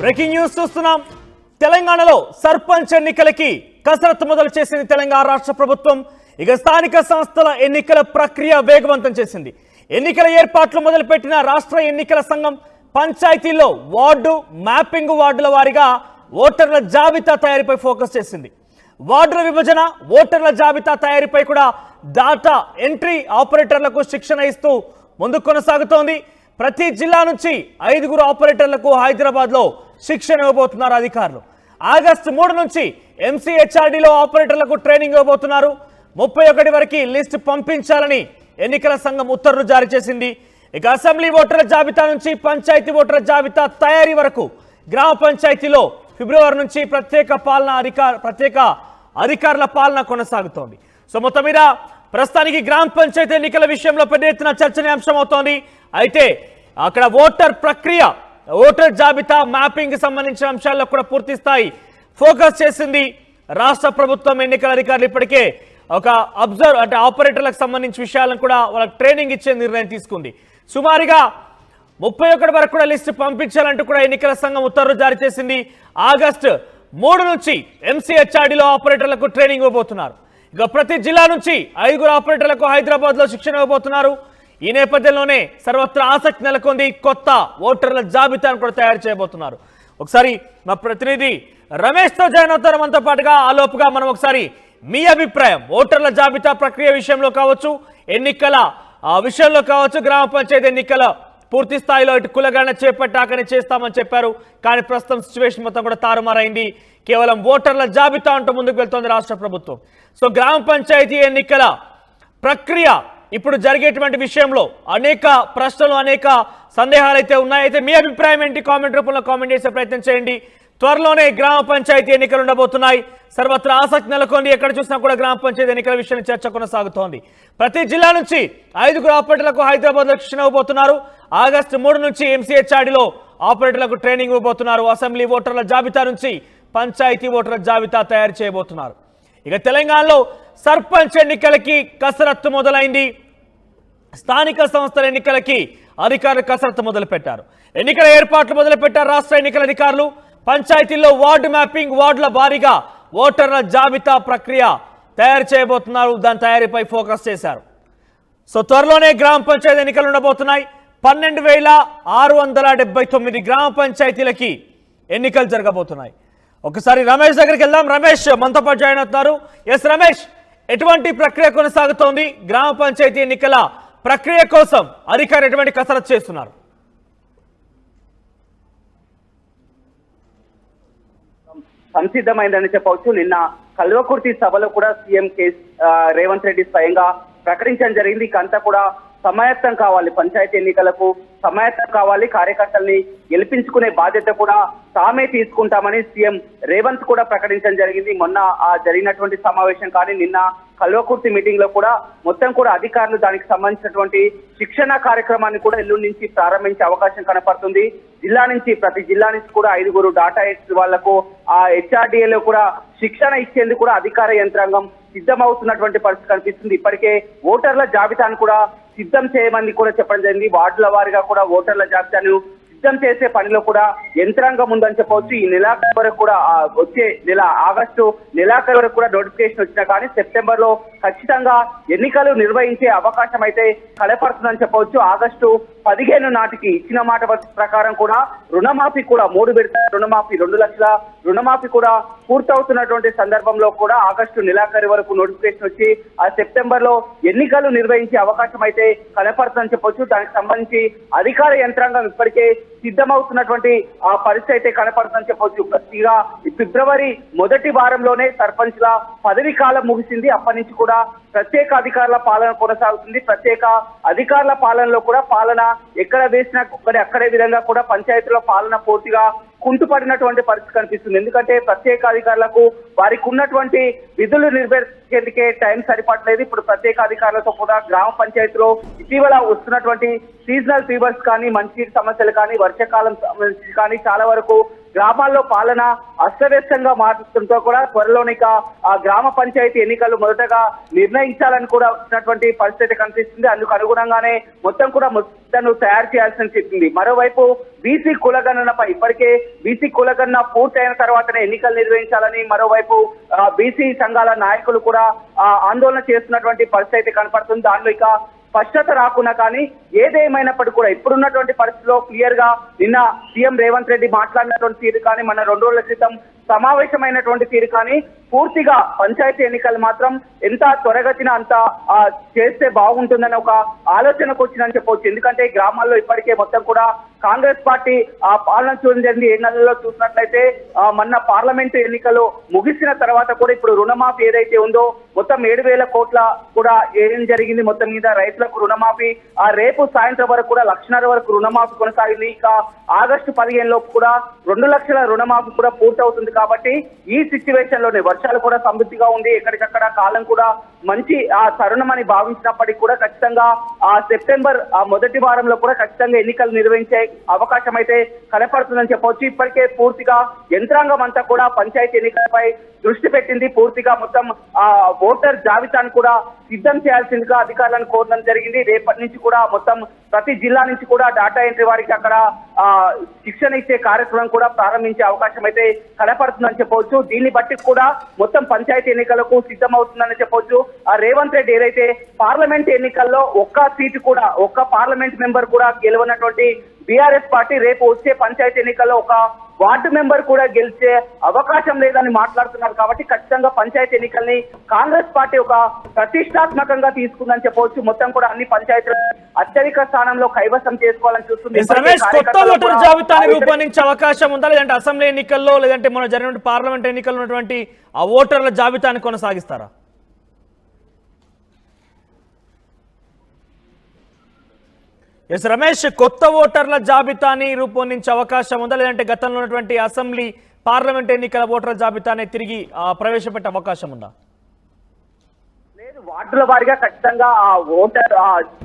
Breaking news చూస్తున్నాం. తెలంగాణలో సర్పంచ్ ఎన్నికలకి కసరత్తు మొదలు చేసింది తెలంగాణ రాష్ట్ర ప్రభుత్వం. ఇక స్థానిక సంస్థల ఎన్నికల ప్రక్రియ వేగవంతం చేసింది. ఎన్నికల ఏర్పాట్లు మొదలుపెట్టిన రాష్ట్ర ఎన్నికల సంఘం పంచాయతీల్లో వార్డు మ్యాపింగ్ వార్డుల వారీగా ఓటర్ల జాబితా తయారీపై ఫోకస్ చేసింది. వార్డుల విభజన, ఓటర్ల జాబితా తయారీపై కూడా డాటా ఎంట్రీ ఆపరేటర్లకు శిక్షణ ఇస్తూ ముందుకు కొనసాగుతోంది. ప్రతి జిల్లా నుంచి 5 ఆపరేటర్లకు హైదరాబాద్లో శిక్షణ ఇవ్వబోతున్నారు అధికారులు. ఆగస్టు 3 నుంచి MCHRDలో ఆపరేటర్లకు ట్రైనింగ్ ఇవ్వబోతున్నారు. 31 వరకు లిస్టు పంపించాలని ఎన్నికల సంఘం ఉత్తర్వులు జారీ చేసింది. ఇక అసెంబ్లీ ఓటర్ల జాబితా నుంచి పంచాయతీ ఓటర్ల జాబితా తయారీ వరకు గ్రామ పంచాయతీలో ఫిబ్రవరి నుంచి ప్రత్యేక అధికారుల పాలన కొనసాగుతోంది. సో మొత్తం మీద ప్రస్తుతానికి గ్రామ పంచాయతీ ఎన్నికల విషయంలో పెద్ద ఎత్తున చర్చనీయాంశం అవుతోంది. అయితే అక్కడ ఓటర్ ప్రక్రియ, ఓటర్ జాబితా మ్యాపింగ్ సంబంధించిన అంశాల్లో కూడా పూర్తి స్థాయి ఫోకస్ చేసింది రాష్ట్ర ప్రభుత్వం. ఎన్నికల అధికారులు ఇప్పటికే ఒక ఆపరేటర్లకు సంబంధించిన విషయాలను కూడా వాళ్ళకి ట్రైనింగ్ ఇచ్చే నిర్ణయం తీసుకుంది. సుమారుగా 31 వరకు కూడా లిస్టు పంపించాలంటూ కూడా ఎన్నికల సంఘం ఉత్తర్వులు జారీ చేసింది. ఆగస్టు 3 నుంచి MCHRDలో ఆపరేటర్లకు ట్రైనింగ్ ఇవ్వబోతున్నారు. ఇక ప్రతి జిల్లా నుంచి 5 ఆపరేటర్లకు హైదరాబాద్లో శిక్షణ ఇవ్వబోతున్నారు. ఈ నేపథ్యంలోనే సర్వత్రా ఆసక్తి నెలకొంది. కొత్త ఓటర్ల జాబితాను కూడా తయారు చేయబోతున్నారు. ఒకసారి మా ప్రతినిధి రమేష్తో జాయిన్ అవుతారు మనతో పాటుగా. ఆ లోపుగా మనం ఒకసారి మీ అభిప్రాయం, ఓటర్ల జాబితా ప్రక్రియ విషయంలో కావచ్చు, ఎన్నికల విషయంలో కావచ్చు, గ్రామ పంచాయతీ ఎన్నికల పూర్తి స్థాయిలో ఇటు కులగణన చేపట్టాకనే చేస్తామని చెప్పారు. కానీ ప్రస్తుతం సిచ్యువేషన్ మొత్తం కూడా తారుమారైంది. కేవలం ఓటర్ల జాబితా అంటూ ముందుకు వెళ్తోంది రాష్ట్ర ప్రభుత్వం. సో గ్రామ పంచాయతీ ఎన్నికల ప్రక్రియ ఇప్పుడు జరిగేటువంటి విషయంలో అనేక ప్రశ్నలు, అనేక సందేహాలు అయితే ఉన్నాయి. అయితే మీ అభిప్రాయం ఏంటి? కామెంట్ రూపంలో కామెంట్ చేసే ప్రయత్నం చేయండి. త్వరలోనే గ్రామ పంచాయతీ ఎన్నికలు ఉండబోతున్నాయి. సర్వత్రా ఆసక్తి నెలకొంది. ఎక్కడ చూసినా కూడా గ్రామ పంచాయతీ ఎన్నికల విషయంలో చర్చ కొనసాగుతోంది. ప్రతి జిల్లా నుంచి 5 ఆపరేటర్లకు హైదరాబాద్లో శిక్షణ ఇవ్వబోతున్నారు. ఆగస్టు 3 నుంచి MCHRDలో ఆపరేటర్లకు ట్రైనింగ్ ఇవ్వబోతున్నారు. అసెంబ్లీ ఓటర్ల జాబితా నుంచి పంచాయతీ ఓటర్ల జాబితా తయారు చేయబోతున్నారు. ఇక తెలంగాణలో సర్పంచ్ ఎన్నికలకి కసరత్తు మొదలైంది. స్థానిక సంస్థల ఎన్నికలకి అధికారులు కసరత్తు మొదలుపెట్టారు. ఎన్నికల ఏర్పాట్లు మొదలుపెట్టారు రాష్ట్ర ఎన్నికల అధికారులు. పంచాయతీల్లో వార్డు మ్యాపింగ్, వార్డుల వారీగా ఓటర్ల జాబితా ప్రక్రియ తయారు చేయబోతున్నారు. దాని తయారీపై ఫోకస్ చేశారు. సో త్వరలోనే గ్రామ పంచాయతీ ఎన్నికలు ఉండబోతున్నాయి. 12,679 గ్రామ పంచాయతీలకి ఎన్నికలు జరగబోతున్నాయి. ఒకసారి రమేష్ దగ్గరికి వెళ్దాం. రమేష్ మనతో పాటు జాయిన్ అవుతున్నారు. ఎస్ రమేష్, ఎటువంటి ప్రక్రియ కొనసాగుతోంది? గ్రామ పంచాయతీ ఎన్నికల ప్రక్రియ కోసం అధికారులు ఎటువంటి కసరత్తు చేస్తున్నారు? సంసిద్ధమైందని చెప్పవచ్చు. నిన్న కల్వకుర్తి సభలో కూడా సీఎం రేవంత్ రెడ్డి స్వయంగా ప్రకటించడం జరిగింది. ఇకంతా కూడా సమాయత్తం కావాలి, పంచాయతీ ఎన్నికలకు సమాయత్తం కావాలి, కార్యకర్తల్ని గెలిపించుకునే బాధ్యత కూడా తామే తీసుకుంటామని సీఎం రేవంత్ కూడా ప్రకటించడం జరిగింది. మొన్న జరిగినటువంటి సమావేశం కానీ నిన్న కల్వకుర్తి మీటింగ్ లో కూడా మొత్తం కూడా అధికారులు దానికి సంబంధించినటువంటి శిక్షణ కార్యక్రమాన్ని కూడా ఎల్లుండి నుంచి ప్రారంభించే అవకాశం కనపడుతుంది. ప్రతి జిల్లా నుంచి కూడా 5 డాటా ఎంట్రీ వాళ్లకు ఆ HRDAలో కూడా శిక్షణ ఇచ్చేందుకు కూడా అధికార యంత్రాంగం సిద్ధమవుతున్నటువంటి పరిస్థితి కనిపిస్తుంది. ఇప్పటికే ఓటర్ల జాబితాను కూడా సిద్ధం చేయమని కూడా చెప్పడం జరిగింది. వార్డుల వారీగా కూడా ఓటర్ల జాబితాను సిద్ధం చేసే పనిలో కూడా యంత్రాంగం ఉందని చెప్పవచ్చు. ఈ నెలాఖరు వరకు కూడా వచ్చే నెల ఆగస్టు నెలాఖరు వరకు కూడా నోటిఫికేషన్ వచ్చినా కానీ సెప్టెంబర్ లో ఖచ్చితంగా ఎన్నికలు నిర్వహించే అవకాశం అయితే కనపడుతుందని చెప్పవచ్చు. ఆగస్టు 15 నాటికి ఇచ్చిన మాట ప్రకారం కూడా రుణమాఫీ కూడా 3 విడతల రుణమాఫీ 2 లక్షల రుణమాఫీ కూడా పూర్తవుతున్నటువంటి సందర్భంలో కూడా ఆగస్టు నెలాఖరు వరకు నోటిఫికేషన్ వచ్చి ఆ సెప్టెంబర్ లో ఎన్నికలు నిర్వహించే అవకాశం అయితే కనపడుతుందని చెప్పొచ్చు. దానికి సంబంధించి అధికార యంత్రాంగం ఇప్పటికే సిద్ధమవుతున్నటువంటి ఆ పరిస్థితి అయితే కనపడుతుందని చెప్పొచ్చు. ఇక ఫిబ్రవరి మొదటి వారంలోనే సర్పంచ్ల పదవి కాలం ముగిసింది. అప్పటి నుంచి కూడా ప్రత్యేక అధికారుల పాలన కొనసాగుతుంది. ప్రత్యేక అధికారుల పాలనలో కూడా పాలన ఎక్కడ వేసినా అక్కడే విధంగా కూడా పంచాయతీల పాలన పూర్తిగా కుంటుపడినటువంటి పరిస్థితి కనిపిస్తుంది. ఎందుకంటే ప్రత్యేక అధికారులకు వారికి ఉన్నటువంటి విధులు నిర్వహించేందుకే టైం సరిపడలేదు. ఇప్పుడు ప్రత్యేక అధికారులతో కూడా గ్రామ పంచాయతీలో ఇటీవల వస్తున్నటువంటి సీజనల్ ఫీవర్స్ కానీ, మంచినీటి సమస్యలు కానీ, వర్షాకాలం కానీ చాలా వరకు గ్రామాల్లో పాలన అస్తవ్యస్తంగా మారుతుంటో కూడా త్వరలోని గ్రామ పంచాయతీ ఎన్నికలు మొదటగా నిర్ణయించాలని కూడా వచ్చినటువంటి పరిస్థితి కనిపిస్తుంది. అందుకు అనుగుణంగానే మొత్తం కూడా ముద్దను తయారు చేయాల్సి చెప్పింది. మరోవైపు బీసీ కులగణనపై ఇప్పటికే బీసీ కులగణన పూర్తయిన తర్వాతనే ఎన్నికలు నిర్వహించాలని మరోవైపు బీసీ సంఘాల నాయకులు కూడా ఆందోళన చేస్తున్నటువంటి పరిస్థితి కనపడుతుంది. దానిలో ఇక స్పష్టత రాకున్నా కానీ ఏదేమైనప్పటికీ కూడా ఇప్పుడున్నటువంటి పరిస్థితిలో క్లియర్ గా నిన్న సీఎం రేవంత్ రెడ్డి మాట్లాడినటువంటి తీరు కానీ మన 2 రోజుల క్రితం సమావేశమైనటువంటి తీరు కానీ పూర్తిగా పంచాయతీ ఎన్నికలు మాత్రం ఎంత త్వరగతిన అంత చేస్తే బాగుంటుందని ఒక ఆలోచనకు వచ్చిందని చెప్పవచ్చు. ఎందుకంటే గ్రామాల్లో ఇప్పటికే మొత్తం కూడా కాంగ్రెస్ పార్టీ పాలన చూడడం జరిగింది. 7 నెలల్లో చూసినట్లయితే మొన్న పార్లమెంటు ఎన్నికలు ముగిసిన తర్వాత కూడా ఇప్పుడు రుణమాఫీ ఏదైతే ఉందో మొత్తం 7,000 కోట్ల కూడా ఏం జరిగింది. మొత్తం మీద రైతులకు రుణమాఫీ రేపు సాయంత్రం వరకు కూడా 1,50,000 వరకు రుణమాఫీ కొనసాగింది. ఇక ఆగస్టు 15 లోపు కూడా 2 లక్షల రుణమాఫీ కూడా పూర్తవుతుంది. కాబట్టి ఈ సిచ్యువేషన్ లోనే వర్షాలు కూడా సమృద్ధిగా ఉంది. ఎక్కడికక్కడ కాలం కూడా మంచి తరుణమని భావించినప్పటికీ కూడా ఖచ్చితంగా సెప్టెంబర్ మొదటి వారంలో కూడా ఖచ్చితంగా ఎన్నికలు నిర్వహించే అవకాశం అయితే కనపడుతుందని చెప్పవచ్చు. ఇప్పటికే పూర్తిగా యంత్రాంగం అంతా కూడా పంచాయతీ ఎన్నికలపై దృష్టి పెట్టింది. పూర్తిగా మొత్తం ఓటర్ జాబితాను కూడా సిద్ధం చేయాల్సిందిగా అధికారులను కోరడం జరిగింది. రేపటి నుంచి కూడా మొత్తం ప్రతి జిల్లా నుంచి కూడా డాటా ఎంట్రీ వారికి అక్కడ శిక్షణ ఇచ్చే కార్యక్రమం కూడా ప్రారంభించే అవకాశం అయితే కనపడుతుందని చెప్పవచ్చు. దీన్ని బట్టి కూడా మొత్తం పంచాయతీ ఎన్నికలకు సిద్ధమవుతుందని చెప్పవచ్చు. రేవంత్ రెడ్డి ఏదైతే పార్లమెంట్ ఎన్నికల్లో ఒక్క పార్లమెంట్ మెంబర్ కూడా గెలవనటువంటి బీఆర్ఎస్ పార్టీ రేపు వచ్చే పంచాయతీ ఎన్నికల్లో ఒక వార్డు మెంబర్ కూడా గెలిచే అవకాశం లేదని మాట్లాడుతున్నారు. కాబట్టి ఖచ్చితంగా పంచాయతీ ఎన్నికల్ని కాంగ్రెస్ పార్టీ ఒక ప్రతిష్టాత్మకంగా తీసుకుందని చెప్పవచ్చు. మొత్తం కూడా అన్ని పంచాయతీలు అత్యధిక స్థానంలో కైవసం చేసుకోవాలని చూస్తుంది. రమేష్, కొత్త ఓటర్ జాబితాని రూపొందించే అవకాశం ఉందా, లేదంటే అసెంబ్లీ ఎన్నికల్లో లేదంటే మన జరిగిన పార్లమెంట్ ఎన్నికల్లో ఉన్నటువంటి ఆ ఓటర్ల జాబితాని కొనసాగిస్తారా? ఎస్ రమేష్, కొత్త ఓటర్ల జాబితాని రూపొందించే అవకాశం ఉందా, లేదంటే గతంలో ఉన్నటువంటి అసెంబ్లీ పార్లమెంట్ ఎన్నికల ఓటర్ల జాబితాని తిరిగి ప్రవేశపెట్టే అవకాశం ఉందా? వార్డుల వారీగా ఖచ్చితంగా ఆ ఓటర్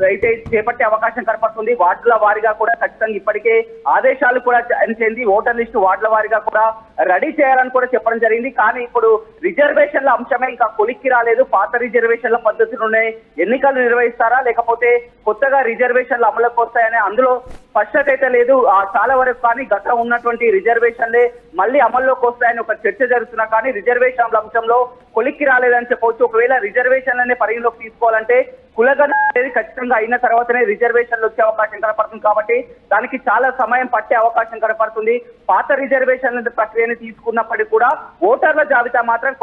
అయితే చేపట్టే అవకాశం కనపడుతుంది. వార్డుల వారీగా కూడా ఖచ్చితంగా ఇప్పటికే ఆదేశాలు కూడా చెంది ఓటర్ లిస్టు వార్డుల వారీగా కూడా రెడీ చేయాలని కూడా చెప్పడం జరిగింది. కానీ ఇప్పుడు రిజర్వేషన్ల అంశమే ఇంకా కొలిక్కి రాలేదు. పాత రిజర్వేషన్ల పద్ధతిలోనే ఎన్నికలు నిర్వహిస్తారా, లేకపోతే కొత్తగా రిజర్వేషన్లు అమలుకు వస్తాయని అందులో స్పష్టత అయితే లేదు. చాలా వరకు కానీ గత ఉన్నటువంటి రిజర్వేషన్లే మళ్ళీ అమల్లోకి వస్తాయని ఒక చర్చ జరుగుతున్నా కానీ రిజర్వేషన్ల అంశంలో కొలిక్కి రాలేదని చెప్పవచ్చు. ఒకవేళ రిజర్వేషన్లనే పరిగణలోకి తీసుకోవాలంటే కులగణన అనేది ఖచ్చితంగా అయిన తర్వాతనే రిజర్వేషన్లు వచ్చే అవకాశం కనపడుతుంది. కాబట్టి దానికి చాలా సమయం పట్టే అవకాశం కనపడుతుంది. పాత రిజర్వేషన్ల ప్రక్రియని తీసుకున్నప్పటికీ కూడా ఓటర్ల జాబితా మాత్రం